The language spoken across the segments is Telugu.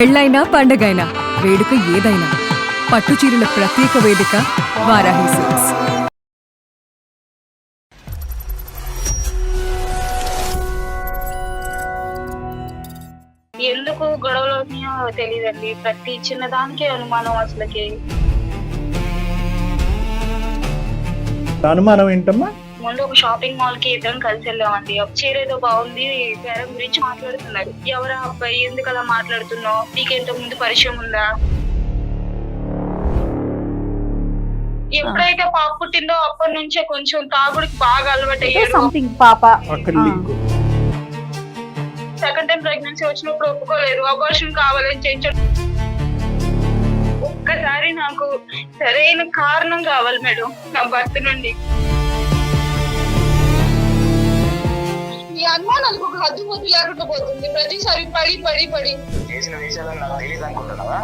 పెళ్ళైనా పండగైనా వేడుక ఏదైనా పట్టుచీరల ప్రత్యేక వేదిక వారాహి సిల్క్స్. ఎందుకు గొడవలు అవుతున్నాయో తెలియదండి. ప్రతి చిన్నదానికి అనుమానం. అసలుకి అనుమానం ఏంటమ్మా? ముందు ఒక షాపింగ్ మాల్ కి ఇద్దరం కలిసి వెళ్ళామండి. ఒక చీర ఏదో బాగుంది, బేరం గురించి మాట్లాడుతున్నారు. ఎవరా అబ్బాయి, ఎందుకు అలా మాట్లాడుతున్నావు, నీకు ఇంతకు ముందు పరిచయం ఉందా? ఎప్పుడైతే పాప పుట్టిందో అప్పటి నుంచే కొంచెం తాగుడికి బాగా అలవాటు అయ్యాడు. సంథింగ్ పాప అక్కడ లింక్. సెకండ్ టైం ప్రెగ్నెన్సీ వచ్చినప్పుడు ఒప్పుకోలేదు, అబార్షన్ కావాలని చేయించాడు. ఒక్కసారి నాకు సరైన కారణం కావాలి మేడం నా భర్త నుండి. ఈ అనుమానాలకు ఒక హద్దు ముద్దు లేకుండా పోతుంది. ప్రతిసారి పడి పడి పడి చేసిన విషయాలను నాకు తెలియదు అనుకుంటున్నావా?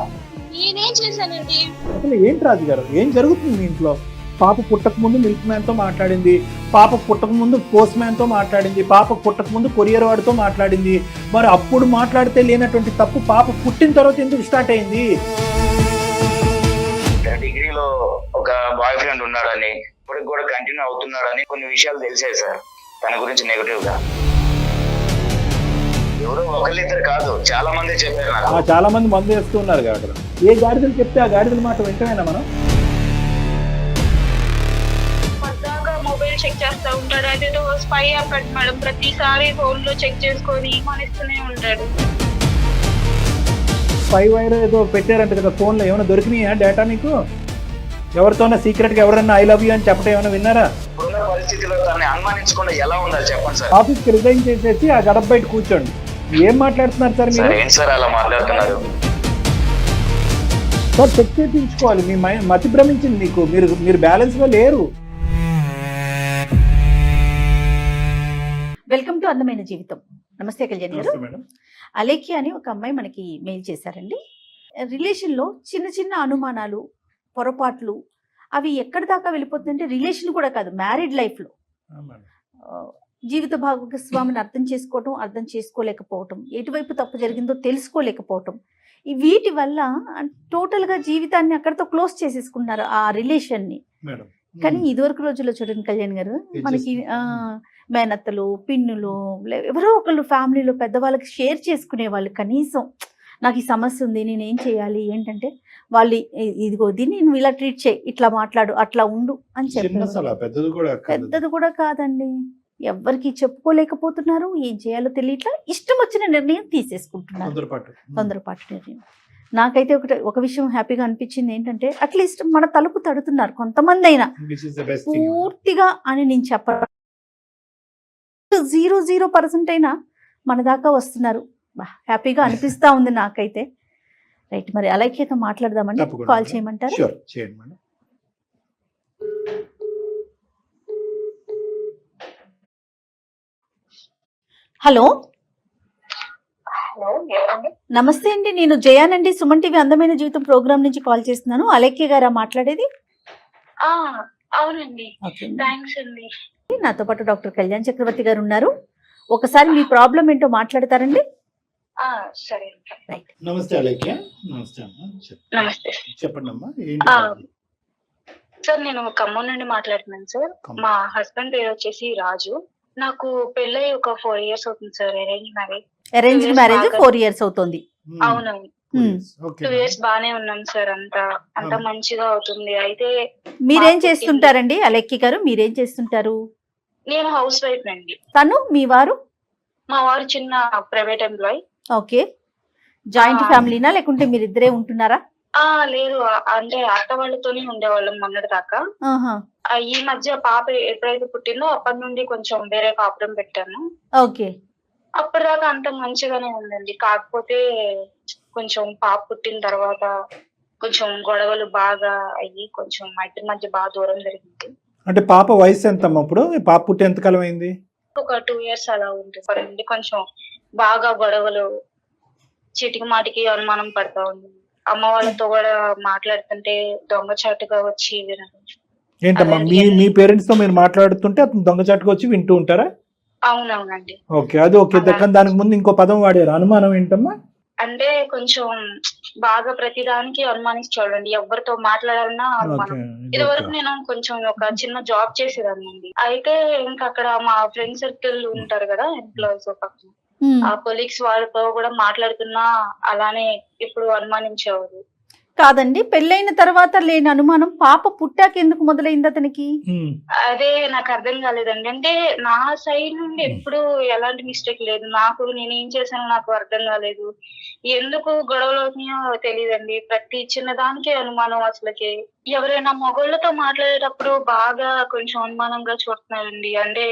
నేనేం చేశానండి? అసలు ఏంటి రాజు గారు, ఏం జరుగుతుంది మీ ఇంట్లో? పాప పుట్టక ముందు మిల్క్ మ్యాన్ తో మాట్లాడింది, పాప పుట్టక ముందు పోస్ట్ మ్యాన్ తో మాట్లాడింది, పాప పుట్టక ముందు కొరియర్ వాడితో మాట్లాడింది. మరి అప్పుడు మాట్లాడితే లేనటువంటి తప్పు పాప పుట్టిన తర్వాత ఎందుకు స్టార్ట్ అయింది? డిగ్రీలో ఒక బాయ్ ఫ్రెండ్ ఉన్నాడని, ఇప్పటికి కూడా కంటిన్యూ అవుతున్నాడని కొన్ని విషయాలు తెలిసాయి సార్ తన గురించి నెగటివ్ గా. ఎవరో ఒకళ్ళిద్దరు కాదు, చాలా మంది చెప్పారు నాకు. చాలా మంది మందు వేస్తూ ఉన్నారు కాబట్టి ఏ గాడిదలు చెప్తే ఆ గాడిదల మాట వింటమేనా మనం? పద్దాకా మొబైల్ చెక్ చేస్తా ఉంటాడు. అదేదో స్పై అన్నట్టు మేడం. ప్రతిసారి ఫోన్ లో చెక్ చేసుకొని మనిస్తూనే ఉంటాడు. స్పై వైర్ ఏదో పెట్టారంట కదా ఫోన్ లో, ఏమైనా దొరికినాయా డేటా నీకు? ఎవరితోనా సీక్రెట్ గా ఎవరన్నా ఐ లవ్ యూ అని చెప్పడం ఏమైనా విన్నారా? ఇప్పుడున్న పరిస్థితిలో తనని అనుమానించకుండా ఎలా ఉండాలి చెప్పండి సార్. ఆఫీస్ కి రిజైన్ చేసేసి ఆ గడప బయట కూర్చోండి. ఏం మాట్లాడుతున్నారు సార్ మీరు? ఏంటి సార్ అలా మాట్లాడుతున్నారు? సార్ చెక్ చేయించుకోవాలి. మీ మతి భ్రమించింది మీకు, మీరు బ్యాలెన్స్ లో లేరు. వెల్కమ్ టు అందమైన జీవితం. నమస్తే కళ్యాణ్ గారు. అలేఖ్య అని ఒక అమ్మాయి మనకి మెయిల్ చేశారండి. రిలేషన్ లో చిన్న చిన్న అనుమానాలు, పొరపాట్లు అవి ఎక్కడి దాకా వెళ్ళిపోతుందంటే రిలేషన్ కూడా కాదు, మ్యారీడ్ లైఫ్ లో జీవిత భాగస్వామిని అర్థం చేసుకోవటం, అర్థం చేసుకోలేకపోవటం, ఎటువైపు తప్పు జరిగిందో తెలుసుకోలేకపోవటం, వీటి వల్ల టోటల్ గా జీవితాన్ని అక్కడితో క్లోజ్ చేసేసుకున్నారు ఆ రిలేషన్ ని. కానీ ఇదివరకు రోజుల్లో చూడండి కళ్యాణ్ గారు, మనకి మేనత్తలు, పిన్నులు, ఎవరో ఒకళ్ళు ఫ్యామిలీలో పెద్దవాళ్ళకి షేర్ చేసుకునే వాళ్ళు. కనీసం నాకు ఈ సమస్య ఉంది, నేనేం చేయాలి, ఏంటంటే వాళ్ళు ఇదిగో దీన్ని నువ్వు ఇలా ట్రీట్ చేయి, ఇట్లా మాట్లాడు, అట్లా ఉండు అని చెప్పారు. పెద్దది కూడా కాదండి, ఎవరికి చెప్పుకోలేకపోతున్నారు, ఏం చేయాలో తెలియట్లా, ఇష్టం వచ్చిన నిర్ణయం తీసేసుకుంటున్నారు, తొందరపాటు నిర్ణయం. నాకైతే ఒక విషయం హ్యాపీగా అనిపించింది ఏంటంటే, అట్లీస్ట్ మన తలుపు తడుతున్నారు కొంతమంది అయినా. పూర్తిగా అని నేను చెప్పను, 0% అయినా మన దాకా వస్తున్నారు. హ్యాపీగా అనిపిస్తా ఉంది నాకైతే. రైట్, మరి అలైక్యతో మాట్లాడదామండి. కాల్ చేయమంటారు? హలో నమస్తే అండి, నేను జయానండి, సుమన్ టీవీ అందమైన జీవితం ప్రోగ్రామ్ నుంచి కాల్ చేస్తున్నాను. అలేఖ్య గారా మాట్లాడేది? అవునండి, థాంక్స్ అండి. నాతో పాటు డాక్టర్ కళ్యాణ్ చక్రవర్తి గారు ఉన్నారు. ఒకసారి మీ ప్రాబ్లం ఏంటో మాట్లాడతారండి? సరే. నమస్తే అలేఖ్య. నమస్తే. చెప్పండి అమ్మా. సార్, నేను ఖమ్మం నుండి మాట్లాడుతున్నాను సార్. మా హస్బెండ్ పేరు వచ్చేసి రాజు. నాకు పెళ్ళై ఒక 4 years అవుతుంది సార్. అరేంజ్డ్ మ్యారేజ్ 4 years అవుతుంది. అవునండి. 2 years బానే ఉన్నాం సార్. అంతా మంచిగా అవుతుంది. అయితే మీరేం చేస్తుంటారండి అలెక్కి గారు? మీరేం చేస్తుంటారు? నేను హౌస్ వైఫ్ అండి. తను మీ వారు? మా వారు చిన్న ప్రైవేట్ ఎంప్లాయ్. ఓకే. జాయింట్ ఫ్యామిలీనా లేకుంటే మీరిద్దరే ఉంటున్నారా? లేదు, అంటే అత్త వాళ్ళతోనే ఉండేవాళ్ళం మొన్నటి దాకా. ఈ మధ్య పాప ఎప్పుడైతే పుట్టిందో అప్పటి నుండి కొంచెం వేరే కాపురం పెట్టాను. ఓకే. అప్పటిదాకా అంత మంచిగానే ఉందండి. కాకపోతే కొంచెం పాప పుట్టిన తర్వాత కొంచెం గొడవలు బాగా అయ్యి కొంచెం మా ఇద్దరి మధ్య బాగా దూరం జరిగింది. అంటే పాప వయసు ఎంత అప్పుడు? పాప పుట్టి ఎంత కాలం అయింది? ఒక 2 years అలా ఉంటుంది. కొంచెం బాగా గొడవలు, చీటికి మాటికి అనుమానం పడతా ఉంది. అమ్మ వాళ్ళతో కూడా మాట్లాడుతుంటే దొంగచాటుగా వచ్చి వినడం. ఏంటమ్మా, మీ పేరెంట్స్ తో మీరు మాట్లాడుతుంటే అతను దొంగచాటుగా వచ్చి వింటూ ఉంటారా? అవునవునండి. ఓకే, అది ఓకే. దానికి ముందు ఇంకో పదం వాడారు, అనుమానం ఏంటమ్మా? అంటే కొంచెం బాగా ప్రతిదానికి అనుమానించాడండి. ఎవరితో మాట్లాడాలన్నా అనుమానం. ఇది వరకు నేను కొంచెం ఒక చిన్న జాబ్ చేసేదాన్నండి. అయితే ఇంకా అక్కడ మా ఫ్రెండ్ సర్కిల్ ఉంటారు కదా ఎంప్లాయీస్ పక్కన, ఆ కొలీగ్స్ వాళ్ళతో కూడా మాట్లాడుతున్నా అలానే ఇప్పుడు అనుమానించేవారు. కాదండి, పెళ్ళైన తర్వాత లేని అనుమానం పాప పుట్టాక ఎందుకు మొదలైంది అతనికి? అదే నాకు అర్థం కాలేదండి. అంటే నా సైడ్ నుండి ఎప్పుడు ఎలాంటి మిస్టేక్ లేదు. నాకు నేనేం చేశానో నాకు అర్థం కాలేదు. ఎందుకు గొడవలు అవుతున్నాయో తెలియదండి. ప్రతి చిన్నదానికి అనుమానం. అసలుకి ఎవరైనా మగోళ్ళతో మాట్లాడేటప్పుడు బాగా కొంచెం అనుమానంగా చూస్తున్నారండి. అంటే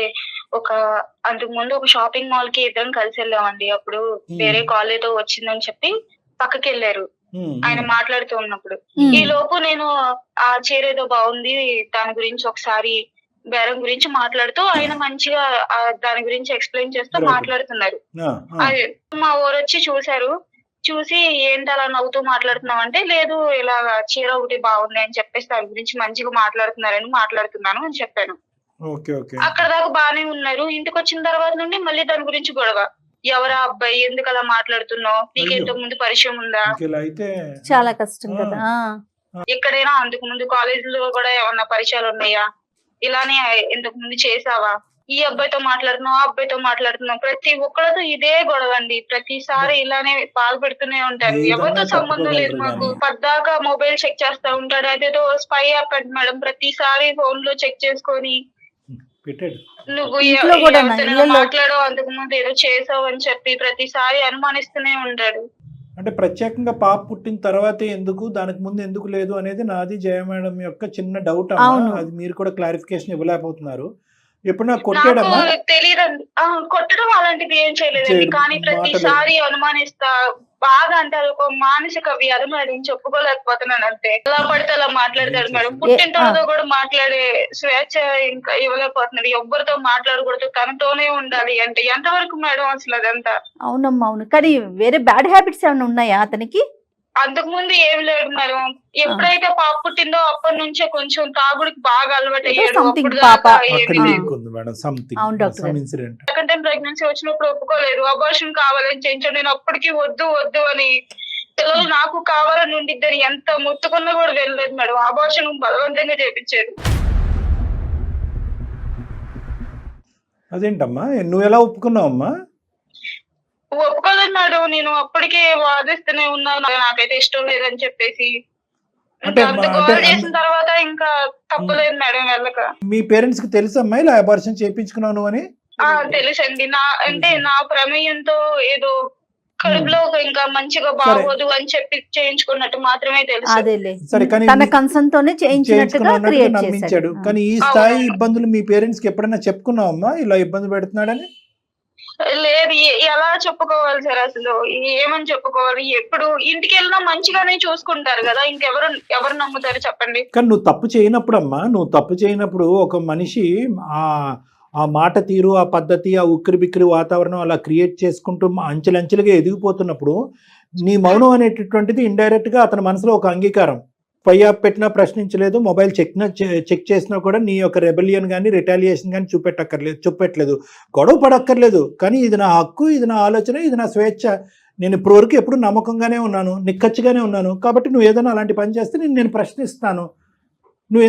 అంతకు ముందు ఒక షాపింగ్ మాల్ కి ఇద్దరం కలిసి వెళ్ళామండి. అప్పుడు వేరే కాలేజ్ వచ్చిందని చెప్పి పక్కకి వెళ్ళారు ఆయన మాట్లాడుతూ ఉన్నప్పుడు. ఈ లోపు నేను ఆ చీర ఏదో బాగుంది దాని గురించి ఒకసారి బేరం గురించి మాట్లాడుతూ ఆయన మంచిగా దాని గురించి ఎక్స్ప్లెయిన్ చేస్తూ మాట్లాడుతున్నారు. అది మా ఊరొచ్చి చూశారు. చూసి ఏంటి అలా నవ్వుతూ మాట్లాడుతున్నావు అంటే, లేదు ఇలా చీర ఒకటి బాగుంది అని చెప్పేసి దాని గురించి మంచిగా మాట్లాడుతున్నారని మాట్లాడుతున్నాను అని చెప్పాను. అక్కడ దాకా బానే ఉన్నారు. ఇంటికి వచ్చిన తర్వాత నుండి మళ్ళీ దాని గురించి గొడవ. ఎవరా అబ్బాయి, ఎందుకు అలా మాట్లాడుతున్నావు, నీకు ఇంతకు ముందు పరిచయం ఉందా? చాలా కష్టం కదా. ఎక్కడైనా అంతకు ముందు కాలేజ్ లో కూడా ఏమన్నా పరిచయాలు ఉన్నాయా, ఇలానే ఇంతకు ముందు చేసావా, ఈ అబ్బాయితో మాట్లాడుతున్నావు ఆ అబ్బాయితో మాట్లాడుతున్నావు, ప్రతి ఒక్కరితో ఇదే గొడవ అండి. ప్రతిసారి ఇలానే బాధపెడుతూనే ఉంటారు. ఎవరితో సంబంధం లేదు మాకు. పద్దాకా మొబైల్ చెక్ చేస్తా ఉంటాడు. అదేదో స్పై యాప్ అంట మేడం. ప్రతిసారి ఫోన్ లో చెక్ చేసుకొని నువ్వు మాట్లాడో అంతకు ముందు ఏదో చేసావు అని చెప్పి ప్రతిసారి అనుమానిస్తూనే ఉంటాడు. అంటే ప్రత్యేకంగా పాప పుట్టిన తర్వాతే ఎందుకు, దానికి ముందు ఎందుకు లేదు అనేది నాది జయ మేడం యొక్క చిన్న డౌట్ అమ్మా. అది మీరు కూడా క్లారిఫికేషన్ ఇవ్వలేకపోతున్నారు. ఎప్పుడు నాకు కొట్టాడమ్మా? తెలియదండి. కొట్టడం అలాంటిది ఏం చేయలేదండి. కానీ ప్రతిసారి అనుమానిస్తా బాగా. అంటే అది ఒక మానసిక వ్యాధి మేడం. చెప్పుకోలేకపోతున్నాను. అంతే ఎలా పడితే అలా మాట్లాడతాడు మేడం. పుట్టింటోళ్ళతో కూడా మాట్లాడే స్వేచ్ఛ ఇంకా ఇవ్వలేకపోతున్నాడు. ఎవ్వరితో మాట్లాడకూడదు, తనతోనే ఉండాలి అంటే ఎంతవరకు మేడం అసలు అదంతా? అవునమ్మా అవును. కానీ వేరే బ్యాడ్ హ్యాబిట్స్ ఏమైనా ఉన్నాయా అతనికి? అంతకు ముందు ఏం లేదు మేడం. ఎప్పుడైతే పాప పుట్టిందో అప్పటి నుంచే కొంచెం తాగుడికి బాగా అలవాటు అయ్యాడు. సెకండ్ టైం ప్రెగ్నెన్సీ వచ్చినప్పుడు ఒప్పుకోలేదు. అబార్షన్ కావాలని చేయించాడు. నేను అప్పటికి వద్దు వద్దు అని, పిల్లలు నాకు కావాలని ఉండిద్దని ఎంత మొత్తుకున్నా కూడా వెళ్ళలేదు మేడం. అబార్షన్ బలవంతంగా చేయించాడు. అదేంటమ్మా, నువ్వు ఎలా ఒప్పుకున్నావమ్మా? ఒప్పుకోలేదు మేడం. నేను అప్పటికే వాదిస్తూనే ఉన్నాను, నాకైతే ఇష్టం లేదని చెప్పేసి. చేసిన తర్వాత ఇంకా తప్పలేదు మేడం వెళ్ళక. మీ పేరెంట్స్ కి తెలుసమ్మా ఇలా అబార్షన్ చేయించుకున్నావు అని? తెలుసండి. నా ప్రమేయంతో ఏదో కడుపులో ఇంకా మంచిగా బాగోదు అని చెప్పి చేయించుకున్నట్టు మాత్రమే తెలుసు. తన కన్సర్న్ తోనే చేయించినట్టుగా నమ్మించాడు. కానీ ఈ స్థాయి ఇబ్బందులు మీ పేరెంట్స్ కి ఎప్పుడైనా చెప్పుకున్నావమ్మా ఇలా ఇబ్బంది పెడుతున్నాడని? లేదు. ఎలా చెప్పుకోవాలి సార్ అసలు? ఏమని చెప్పుకోవాలి? ఎప్పుడు ఇంటికి వెళ్ళినా మంచిగానే చూసుకుంటారు కదా, ఎవరు నమ్ముతారు చెప్పండి? కానీ నువ్వు తప్పు చేయనప్పుడు అమ్మా, నువ్వు తప్పు చేయనప్పుడు ఒక మనిషి ఆ మాట తీరు, ఆ పద్ధతి, ఆ ఉక్కిరి బిక్కిరి వాతావరణం అలా క్రియేట్ చేసుకుంటూ అంచెలంచెలుగా ఎదిగిపోతున్నప్పుడు నీ మౌనం అనేటటువంటిది ఇండైరెక్ట్ గా అతని మనసులో ఒక అంగీకారం. పైయాప్ పెట్టినా ప్రశ్నించలేదు, మొబైల్ చెక్ చేసినా కూడా నీ యొక్క రెబెలియన్ కానీ రిటాలియేషన్ కానీ చూపెట్టలేదు, గొడవ పడక్కర్లేదు. కానీ ఇది నా హక్కు, ఇది నా ఆలోచన, ఇది నా స్వేచ్ఛ. నేను ఇప్పటివరకు ఎప్పుడు నమ్మకంగానే ఉన్నాను, నిక్కచ్చిగానే ఉన్నాను. కాబట్టి నువ్వు ఏదైనా అలాంటి పని చేస్తే నేను ప్రశ్నిస్తాను. నువ్వు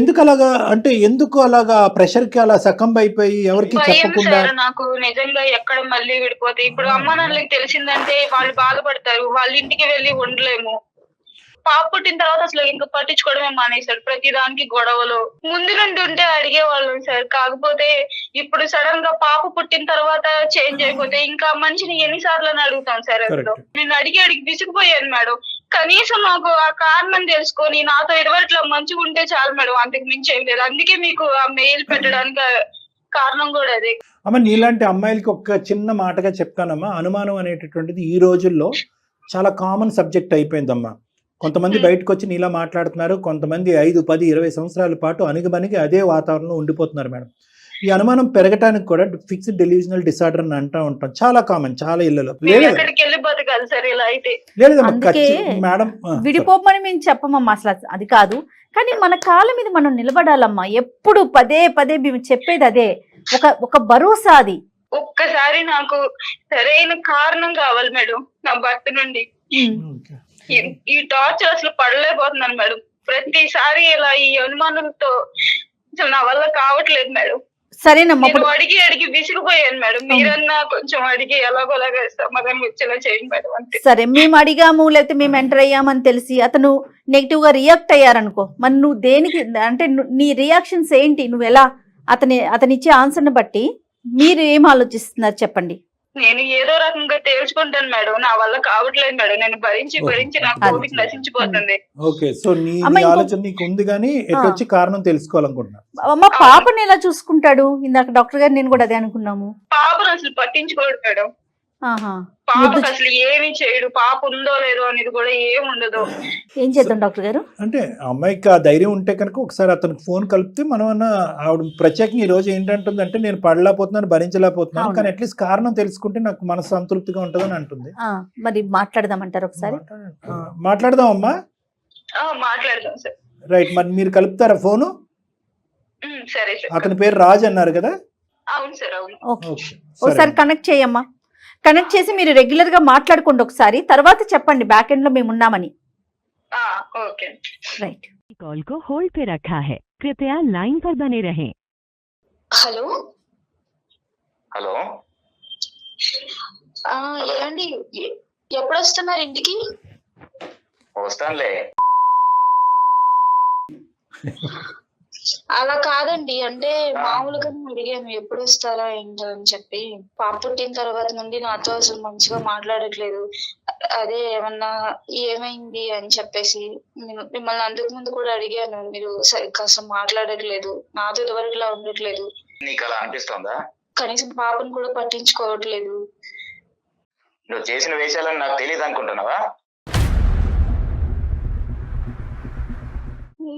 ఎందుకు అలాగా ప్రెషర్కి అలా సకంబ్ అయిపోయి ఎవరికి చెప్పకుండా? నాకు నిజంగా ఎక్కడ మళ్ళీ విడిపోతే ఇప్పుడు అమ్మ నాన్నలకి తెలిసిందంటే వాళ్ళు బాధపడతారు. వాళ్ళ ఇంటికి వెళ్ళి ఉండలేము. పాప పుట్టిన తర్వాత అసలు ఇంకా పట్టించుకోవడమే మానేశాడు. ప్రతి దానికి గొడవలు. ముందు నుండి ఉంటే అడిగేవాళ్ళం సార్. కాకపోతే ఇప్పుడు సడన్ గా పాప పుట్టిన తర్వాత చేంజ్ అయిపోతే ఇంకా మనిషిని ఎన్నిసార్లు అని అడుగుతాం సార్. అసలు నేను అడిగి విసిగిపోయాను మేడం. కనీసం నాకు ఆ కారణం తెలుసుకొని నాతో ఇదివరట్లా మంచిగా ఉంటే చాలు మేడం, అంతకు మించి ఏం లేదు. అందుకే మీకు ఆ మెయిల్ పెట్టడానికి కారణం కూడా అదే. అమ్మ, నీలాంటి అమ్మాయిలకి ఒక చిన్న మాటగా చెప్తానమ్మా, అనుమానం అనేటటువంటిది ఈ రోజుల్లో చాలా కామన్ సబ్జెక్ట్ అయిపోయిందమ్మా. కొంతమంది బయటకు వచ్చి నీలా మాట్లాడుతున్నారు, కొంతమంది 5, 10, 20 సంవత్సరాల పాటు అణిగిమణిగి అదే వాతావరణంలో ఉండిపోతున్నారు మేడం. ఈ అనుమానం పెరగటానికి కూడా ఫిక్స్డ్ డెల్యూషనల్ డిసార్డర్ అని అంటూ ఉంటాం. చాలా కామన్, చాలా ఇళ్లలో. మేడం విడిపోమని మేము చెప్పమమ్మా అసలు, అది కాదు. కానీ మన కాళ్ళ మీద మనం నిలబడాలమ్మా. ఎప్పుడు పదే పదే మేము చెప్పేది అదే, ఒక భరోసా. అది ఒక్కసారి నాకు సరైన కారణం కావాలి మేడం నా భర్త నుండి. ఓకే. ఈ టార్చర్ అసలు పడలేకపోతున్నాను మేడం. ప్రతిసారి ఇలా ఈ అనుమానంతో అసలు నా వల్ల కావట్లేదు మేడం. సరేనమ్మా, నేను అడిగి విసిగిపోయాను మేడం. మీరన్నా కొంచెం అడిగి ఎలాగోలాగా సమాధానం వచ్చేలా చేయండి మేడం అంతే. సరే, మేము అడిగాము లేకపోతే మేము ఎంటర్ అయ్యామని తెలిసి అతను నెగిటివ్ గా రియాక్ట్ అయ్యారనుకో, మరి నువ్వు దేనికి అంటే నీ రియాక్షన్స్ ఏంటి? నువ్వు ఎలా అతని ఇచ్చే ఆన్సర్ ని బట్టి మీరు ఏం ఆలోచిస్తున్నారు చెప్పండి. నేను ఏదో రకంగా తేల్చుకుంటాను మేడం. నా వల్ల కావట్లేదు మేడం. నేను భరించి నా కోపిక నశించిపోతుంది. ఓకే, సో నీ అమ్మ, ఇంకో- ఆలోచన నీకు ఉంది కానీ ఎటొచ్చి కారణం తెలుసుకోవాలనుకుంటున్నా. అమ్మ, పాపని ఎలా చూసుకుంటాడు? ఇందాక డాక్టర్ గారు నేను కూడా అదే అనుకున్నాము. పాపను అసలు పట్టించుకోడు మేడం. ఆహా, పాపకు అసలు ఏమి చేయడు. పాప ఉందో లేదో అనేది కూడా ఏం ఉండదు. ఏం చేద్దాం డాక్టర్ గారు? అంటే అమ్మాయికి ఆ ధైర్యం ఉంటే కనుక ఒకసారి అతనికి ఫోన్ కలిపితే మనం అన్న ఆవిడ ప్రత్యేకంగా ఈ రోజు ఏంటంటుందంటే నేను పడలేకపోతున్నాను, భరించలేకపోతున్నాను, అవును. కానీ అట్లీస్ట్ కారణం తెలుసుకుంటే నాకు మనసు సంతృప్తిగా ఉంటుందని అంటుంది. మరి మాట్లాడదామంటారు ఒకసారి? మాట్లాడదాం అమ్మా. మాట్లాడదాం సార్. రైట్, మరి మీరు కలుపుతారా ఫోను? సరే సార్. అతని పేరు రాజ్ అన్నారు కదా? అవును సార్, అవును. ఓకే, ఓకే, ఒకసారి కనెక్ట్ చేయమ్మా. కనెక్ట్ చేసి మీరు రెగ్యులర్ గా మాట్లాడుకోండి ఒకసారి, తర్వాత చెప్పండి బ్యాక్ ఎండ్ లో మేము ఉన్నామని. Okay right. कॉल को होल्ड पे रखा है, कृपया लाइन पर बने रहें। హలో హలో, ఏమండి, ఎప్పుడు వస్తున్నారు ఇంటికి? వస్తానులే. అలా కాదండి, అంటే మామూలుగా అడిగాను ఎప్పుడు వస్తారా ఏంటో అని చెప్పి. పాప పుట్టిన తర్వాత నుండి నాతో అసలు మంచిగా మాట్లాడట్లేదు. అదే ఏమన్నా ఏమైంది అని చెప్పేసి మిమ్మల్ని అందుకు ముందు కూడా అడిగాను. మీరు సరిగ్గా అసలు మాట్లాడట్లేదు, నాతో ఇదివరకులా ఉండట్లేదు. నీకు అలా అనిపిస్తుందా? కనీసం పాపను కూడా పట్టించుకోవట్లేదు. నువ్వు చేసిన వేషాలని నాకు తెలియదు అనుకుంటున్నావా?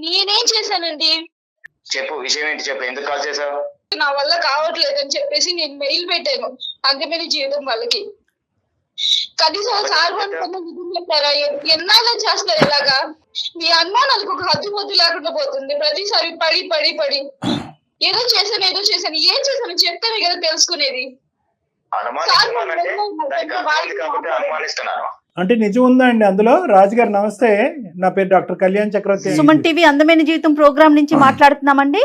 నేనేం చేశానండి? చెప్పు, విషయం ఏంటి చెప్పు. ఎందుకు కాల్ చేసావు? నా వల్ల కావట్లేదు అని చెప్పేసి నేను మెయిల్ పెట్టాను అందమైన జీవితం వాళ్ళకి. కనీసం సార్ పెట్టారా? ఎన్నాళ్ళ చేస్తారు ఇలాగా? మీ అనుమానాలకు ఒక హద్దుమొద్దు లేకుండా పోతుంది. ప్రతిసారి పడి పడి పడి ఏదో చేశాను ఏం చేశాను చెప్తానే కదా తెలుసుకునేది. అనుమానిస్తున్నాను. అంటే నిజం ఉందా అండి అందులో? రాజుగారు నమస్తే, నా పేరు డాక్టర్ కళ్యాణ్ చక్రవర్తి. సుమన్ టీవీ అందమైన జీవితం ప్రోగ్రామ్ నుంచి మాట్లాడుతున్నామండి.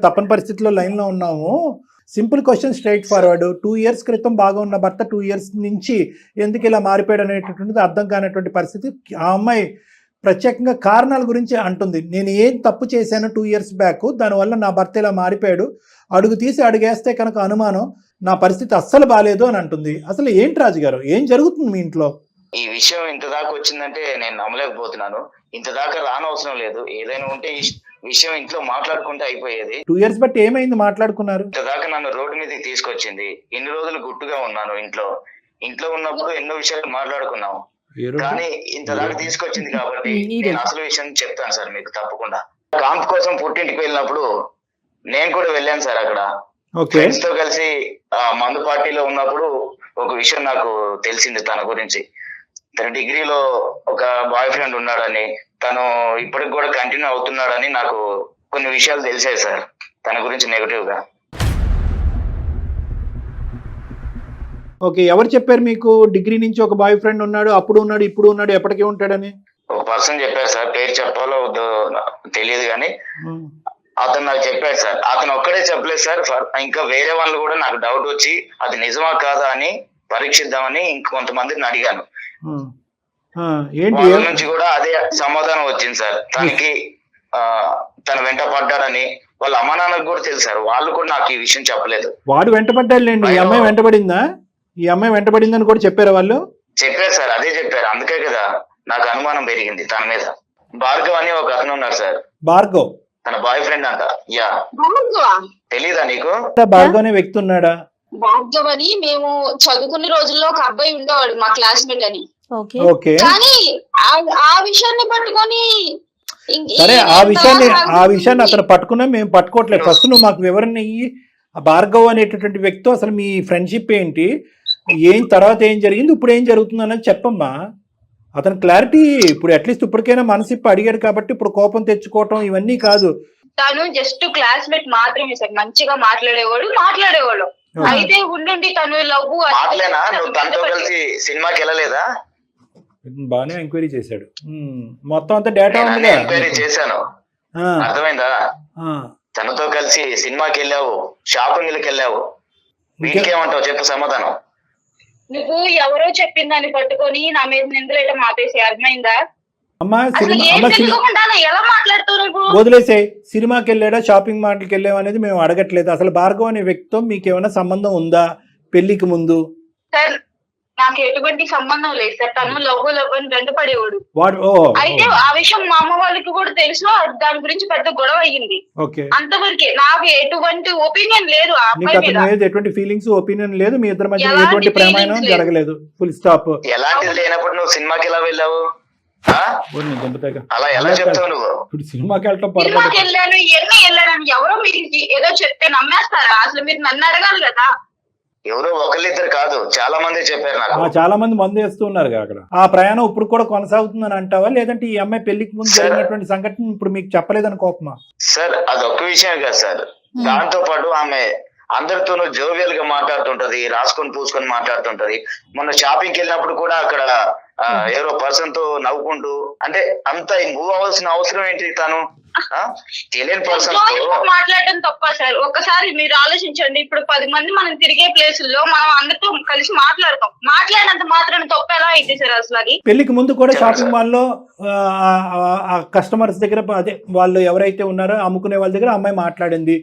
తప్పని పరిస్థితిలో లైన్ లో ఉన్నాము. Simple question, straight forward. 2 years క్రితం బాగా ఉన్న భర్త 2 years నుంచి ఎందుకు ఇలా మారిపోయాడు అనేటటువంటిది అర్థం కానటువంటి పరిస్థితి. ఆ అమ్మాయి ప్రత్యేకంగా కారణాల గురించి అంటుంది. నేను ఏం తప్పు చేశాను 2 years బ్యాక్, దానివల్ల నా భర్త ఇలా మారిపోయాడు, అడుగు తీసి అడుగేస్తే కనుక అనుమానం, నా పరిస్థితి అస్సలు బాగాలేదు అని అంటుంది. అసలు ఏంటి రాజుగారు, ఏం జరుగుతుంది మీ ఇంట్లో? ఈ విషయం ఇంత దాకా వచ్చిందంటే నేను నమ్మలేకపోతున్నాను. ఇంత దాకా రానవసరం లేదు. ఏదైనా ఉంటే ఈ విషయం ఇంట్లో మాట్లాడుకుంటే అయిపోయేది. 2 years బట్టి ఏమైంది మాట్లాడుకున్నారు? ఇంత దాకా నన్ను రోడ్డు మీదకి తీసుకొచ్చింది. ఇన్ని రోజులు గుట్టుగా ఉన్నాను ఇంట్లో ఉన్నప్పుడు ఎన్నో విషయాలు మాట్లాడుకున్నాము. కానీ ఇంత దాకా తీసుకొచ్చింది కాబట్టి నేను అసలు విషయం చెప్తాను సార్ మీకు తప్పకుండా. కాంప్ కోసం పుట్టింటికి వెళ్ళినప్పుడు నేను కూడా వెళ్ళాను సార్. అక్కడ ఫ్రెండ్స్ తో కలిసి మందు పార్టీలో ఉన్నప్పుడు ఒక విషయం నాకు తెలిసింది తన గురించి. తన డిగ్రీలో ఒక బాయ్ ఫ్రెండ్ ఉన్నాడని, తను ఇప్పటికి కూడా కంటిన్యూ అవుతున్నాడని నాకు కొన్ని విషయాలు తెలిసాయి సార్ తన గురించి నెగటివ్ గా. ఓకే, ఎవరు చెప్పారు మీకు డిగ్రీ నుంచి ఒక బాయ్ ఫ్రెండ్ ఉన్నాడు, అప్పుడు ఉన్నాడు, ఇప్పుడు ఉన్నాడు, ఎప్పటికీ ఉంటాడని? ఒక పర్సన్ చెప్పారు సార్, పేరు చెప్పాలో వద్దో తెలియదు కానీ అతను నాకు చెప్పాడు సార్. అతను ఒక్కడే చెప్పలేదు సార్, ఇంకా వేరే వాళ్ళు కూడా నాకు డౌట్ వచ్చి అది నిజమా కాదా అని పరీక్షిద్దామని ఇంకొంతమందిని అడిగాను. వాళ్ళ నుంచి కూడా అదే సమాధానం వచ్చింది సార్. తను వెంట పడ్డాడని వాళ్ళ అమ్మ నాన్నకు కూడా తెలుసు సార్. వాళ్ళు కూడా నాకు ఈ విషయం చెప్పలేదు. వాడు వెంటపడ్డాడులేండి. ఈ అమ్మాయి వెంటపడిందా? ఈ అమ్మాయి వెంటపడిందని కూడా చెప్పారా వాళ్ళు? చెప్పారు సార్, అదే చెప్పారు. అందుకే కదా నాకు అనుమానం పెరిగింది తన మీద. భార్గవ్ అని ఒక అతను ఉన్నారు సార్. భార్గవ్ తన బాయ్ ఫ్రెండ్ అంట. యా, తెలీదా నీకు? భార్గవ్ అనే వ్యక్తి ఉన్నాడా? భార్గవ్ అని మేము చదువుకునే రోజుల్లో ఒక అబ్బాయి ఉండేవాడు మా క్లాస్మేట్ అని. ఓకే, కానీ ఆ విషయాన్ని పట్టుకొని సరే, ఆ విషయాన్ని అతను పట్టుకున్నా మేము పట్టుకోవట్లేదు. ఫస్ట్ నువ్వు మాకు వివరణ ఇయ్యి. ఆ భార్గవ్ అనేటటువంటి వ్యక్తి అసలు మీ ఫ్రెండ్షిప్ ఏంటి, తర్వాత ఏం జరిగింది, ఇప్పుడు ఏం జరుగుతుంది అన్నది చెప్పమ్మా. అతను క్లారిటీ ఇప్పుడు అట్లీస్ట్ ఇప్పటికైనా మనసిప్పి అడిగాడు కాబట్టి ఇప్పుడు కోపం తెచ్చుకోవటం ఇవన్నీ కాదు. తను జస్ట్ క్లాస్మేట్ మాత్రమే సార్. మంచిగా మాట్లాడేవాడు. అయితే ఉండండి తను లవ్ మాటలేనా? నువ్వు తనతో కలిసి సినిమాకి వెళ్ళలేదా? బాగానే ఎంక్వైరీ చేశాడు. మొత్తం అంతా డేటా నేను ఉందిగా. ఎంక్వైరీ చేశాను, ఆ, అర్థమైందా? ఆ. తనతో కలిసి సినిమాకి వెళ్ళావు, షాపింగ్లకి వెళ్ళావు, వీటికేమంటావు చెప్పు సమాధానం. నువ్వు ఎవరో చెప్పిన దాన్ని పట్టుకొని నా మీద నిందలేయడం ఆపేసి, అర్థమైందా? అమ్మా అసలు సినిమా ఏం అమ్మ సినిమా తెలియకుండా అలా ఎలా మాట్లాడుతావు నువ్వు? వదిలేసే. సినిమాకి వెళ్ళాడా, షాపింగ్ మాల్కి వెళ్ళావు అనేది మేము అడగట్లేదు. అసలు భార్గవ్ అనే వ్యక్తితో మీకు ఏమైనా సంబంధం ఉందా పెళ్లికి ముందు? సార్ నాకు ఎటువంటి సంబంధం లేదు సార్. తను లవ్ అని వెంటపడేవాడు. వాడు అయితే ఆ విషయం మా అమ్మ వాళ్ళకి కూడా తెలుసు. దాని గురించి పెద్ద గొడవ అయ్యింది. ఓకే. అంతవరకే. నాకు ఎటువంటి ఒపీనియన్ లేదు ఆ నీకు అబ్బాయి అతని మీద. మీద ఎటువంటి ఫీలింగ్స్, ఒపీనియన్ లేదు, మీ ఇద్దరి మధ్య ఎలాంటి ఎటువంటి ప్రేమాయణం feelings లేదు. జరగలేదు. Full stop. ఎలాంటిది లేనప్పుడు నువ్వు సినిమాకి ఎలా వెళ్ళావు? ఆ? అలా ఎలా చెప్తావు నువ్వు? ఇప్పుడు సినిమాకి వెళ్ళటం సినిమాకి పొరపాటు. వెళ్ళాను, ఎన్ని వెళ్ళాను, ఎవరో మీరు ఏదో చెప్తే నమ్మేస్తారా? అసలు మీరు నన్ను అడగాలి కదా. ఎవరో ఒకళ్ళిద్దరు కాదు, చాలా మంది చెప్పారు నాకు. చాలా మంది మందు వేస్తూ ఉన్నారు అక్కడ. ఆ ప్రయాణం ఇప్పుడు కూడా కొనసాగుతుందని అంటావా, లేదంటే ఈ అమ్మాయి పెళ్లికి ముందు సార్. జరిగినటువంటి సంఘటన ఇప్పుడు మీకు చెప్పలేదని కోపమా? సార్ అదొక్క విషయం కాదు సార్, దాంతో పాటు ఆమె అందరితోనూ జోవియల్ గా మాట్లాడుతుంటది, రాసుకొని పూసుకొని మాట్లాడుతుంటది. మొన్న షాపింగ్కి వెళ్ళినప్పుడు కూడా అక్కడ ఎవరో పర్సన్ తో నవ్వుకుంటూ, అంటే అంత మూవ్ అవ్వాల్సిన అవసరం ఏంటి? తను తెలియని పర్సన్ తో మాట్లాడడం తప్ప సార్? ఒక్కసారి మీరు ఆలోచించండి. ఇప్పుడు 10 మంది మనం తిరిగే ప్లేసుల్లో మనం అందరితో కలిసి మాట్లాడతాం. మాట్లాడినంత మాత్రం తప్ప ఎలా అయితే సార్ అసలు అది? పెళ్లికి ముందు కూడా షాపింగ్ మాల్లో కస్టమర్స్ దగ్గర, అదే వాళ్ళు ఎవరైతే ఉన్నారో అమ్ముకునే వాళ్ళ దగ్గర అమ్మాయి మాట్లాడింది.